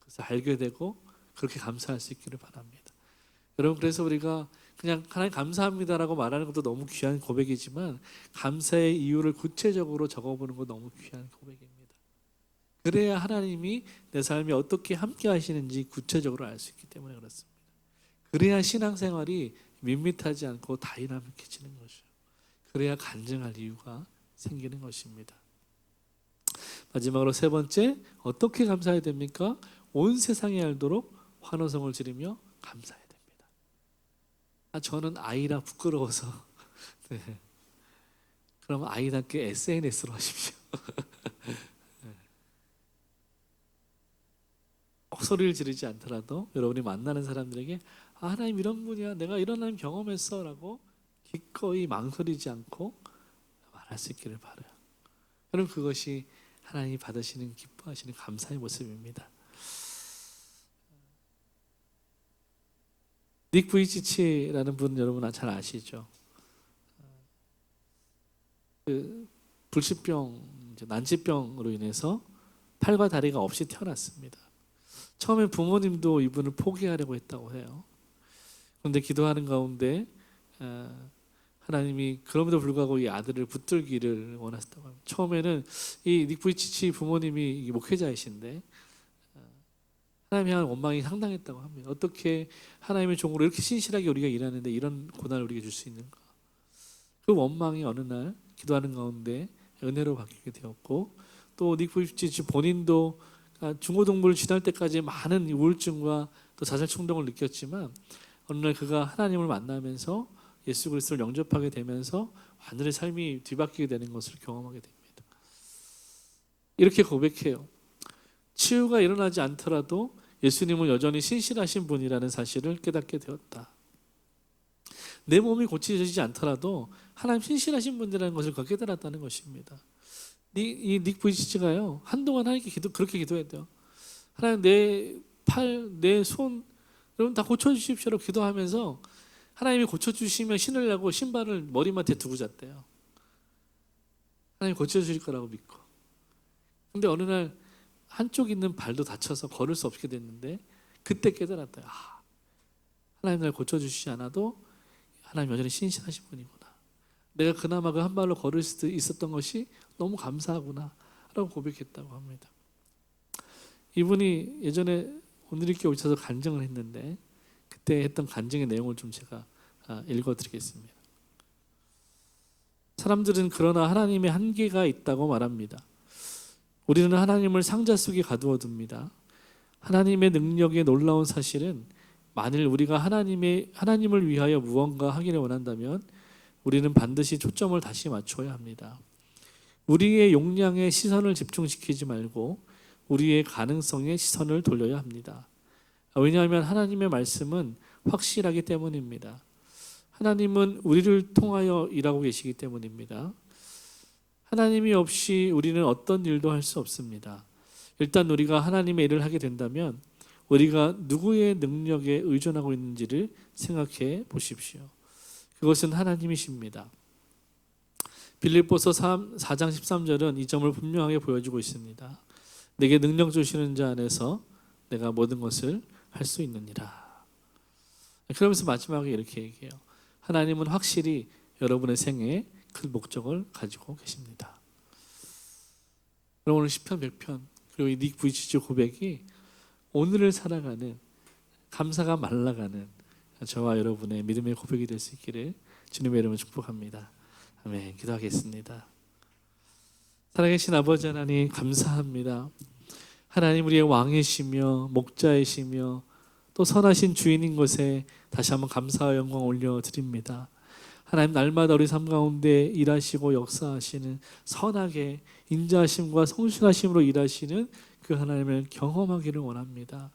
그래서 알게 되고 그렇게 감사할 수 있기를 바랍니다. 여러분, 그래서 우리가 그냥 하나님 감사합니다라고 말하는 것도 너무 귀한 고백이지만 감사의 이유를 구체적으로 적어보는 것도 너무 귀한 고백입니다. 그래야 하나님이 내 삶에 어떻게 함께 하시는지 구체적으로 알 수 있기 때문에 그렇습니다. 그래야 신앙생활이 밋밋하지 않고 다이나믹해지는 것이죠. 그래야 간증할 이유가 생기는 것입니다. 마지막으로 세 번째, 어떻게 감사해야 됩니까? 온 세상이 알도록 환호성을 지르며 감사해야 됩니다. 저는 아이라 부끄러워서 네. 그럼 아이답게 SNS로 하십시오. 소리를 지르지 않더라도 여러분이 만나는 사람들에게 하나님 이런 분이야, 내가 이런 하나님 경험했어 라고 기꺼이 망설이지 않고 말할 수 있기를 바라요. 여러분, 그것이 하나님이 받으시는, 기뻐하시는 감사의 모습입니다. 닉 부이치치라는 분 여러분 잘 아시죠? 그 불치병, 난치병으로 인해서 팔과 다리가 없이 태어났습니다. 처음에 부모님도 이분을 포기하려고 했다고 해요. 그런데 기도하는 가운데 하나님이 그럼에도 불구하고 이 아들을 붙들기를 원하셨다고 합니다. 처음에는 이 닉 부이치치 부모님이 목회자이신데 하나님이 한 원망이 상당했다고 합니다. 어떻게 하나님의 종으로 이렇게 신실하게 우리가 일하는데 이런 고난을 우리가 줄 수 있는가? 그 원망이 어느 날 기도하는 가운데 은혜로 바뀌게 되었고, 또 닉 부이치치 본인도 중고등부를 지날 때까지 많은 우울증과 또 자살 충동을 느꼈지만 어느 날 그가 하나님을 만나면서 예수 그리스도를 영접하게 되면서 하늘의 삶이 뒤바뀌게 되는 것을 경험하게 됩니다. 이렇게 고백해요. 치유가 일어나지 않더라도 예수님은 여전히 신실하신 분이라는 사실을 깨닫게 되었다. 내 몸이 고쳐지지 않더라도 하나님 신실하신 분이라는 것을 그가 깨달았다는 것입니다. 이 닉 부이치치가요, 한동안 하나님께 그렇게 기도했대요. 하나님, 내 팔, 내 손, 여러분 다 고쳐주십시오라고 기도하면서 하나님이 고쳐주시면 신으려고 신발을 머리맡에 두고 잤대요. 하나님 고쳐주실 거라고 믿고. 근데 어느 날 한쪽 있는 발도 다쳐서 걸을 수 없게 됐는데 그때 깨달았다. 하나님 날 고쳐주시지 않아도 하나님 여전히 신실하신 분이구나. 내가 그나마 그 한 발로 걸을 수 있었던 것이 너무 감사하구나 라고 고백했다고 합니다. 이분이 예전에 오늘 이렇게 오셔서 간증을 했는데 그때 했던 간증의 내용을 좀 제가 읽어드리겠습니다. 사람들은 그러나 하나님의 한계가 있다고 말합니다. 우리는 하나님을 상자 속에 가두어 둡니다. 하나님의 능력의 놀라운 사실은 만일 우리가 하나님을 위하여 무언가 하기를 원한다면 우리는 반드시 초점을 다시 맞춰야 합니다. 우리의 용량에 시선을 집중시키지 말고 우리의 가능성에 시선을 돌려야 합니다. 왜냐하면 하나님의 말씀은 확실하기 때문입니다. 하나님은 우리를 통하여 일하고 계시기 때문입니다. 하나님이 없이 우리는 어떤 일도 할 수 없습니다. 일단 우리가 하나님의 일을 하게 된다면 우리가 누구의 능력에 의존하고 있는지를 생각해 보십시오. 그것은 하나님이십니다. 빌립보서 4장 13절은 이 점을 분명하게 보여주고 있습니다. 내게 능력 주시는 자 안에서 내가 모든 것을 할 수 있느니라. 그러면서 마지막에 이렇게 얘기해요. 하나님은 확실히 여러분의 생애에 그 목적을 가지고 계십니다. 오늘 시편 100편 그리고 이 닉 부이치치 고백이 오늘을 살아가는, 감사가 말라가는 저와 여러분의 믿음의 고백이 될 수 있기를 주님의 이름으로 축복합니다. 아멘. 기도하겠습니다. 살아계신 아버지 하나님 감사합니다. 하나님 우리의 왕이시며 목자이시며 또 선하신 주인인 것에 다시 한번 감사와 영광 올려드립니다. 하나님 날마다 우리 삶 가운데 일하시고 역사하시는 선하게 인자하심과 성실하심으로 일하시는 그 하나님을 경험하기를 원합니다.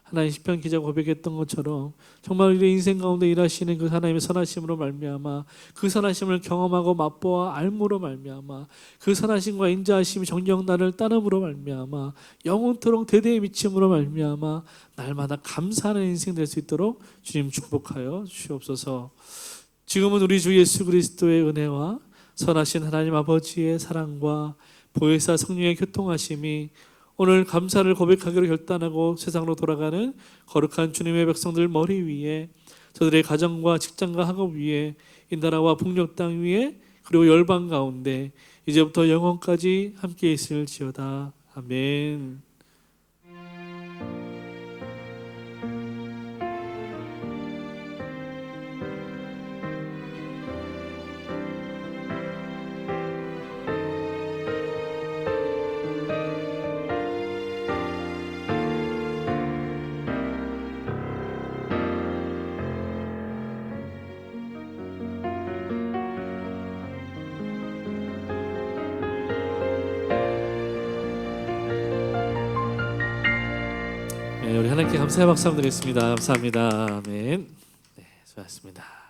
하나님 시편 기자 고백했던 것처럼 정말 우리의 인생 가운데 일하시는 그 하나님의 선하심으로 말미암아 그 선하심을 경험하고 맛보아 알므로 말미암아 그 선하심과 인자하심이 정녕 나를 따름으로 말미암아 영원토록 대대의 미침으로 말미암아 날마다 감사하는 인생 될 수 있도록 주님 축복하여 주시옵소서. 지금은 우리 주 예수 그리스도의 은혜와 선하신 하나님 아버지의 사랑과 보혜사 성령의 교통하심이 오늘 감사를 고백하기로 결단하고 세상으로 돌아가는 거룩한 주님의 백성들 머리 위에, 저들의 가정과 직장과 학업 위에, 이 나라와 북녘 땅 위에, 그리고 열방 가운데 이제부터 영원까지 함께 있을지어다. 아멘. 네, 우리 하나님께 감사의 박수 한번 드리겠습니다. 감사합니다. 아멘. 네, 수고하셨습니다.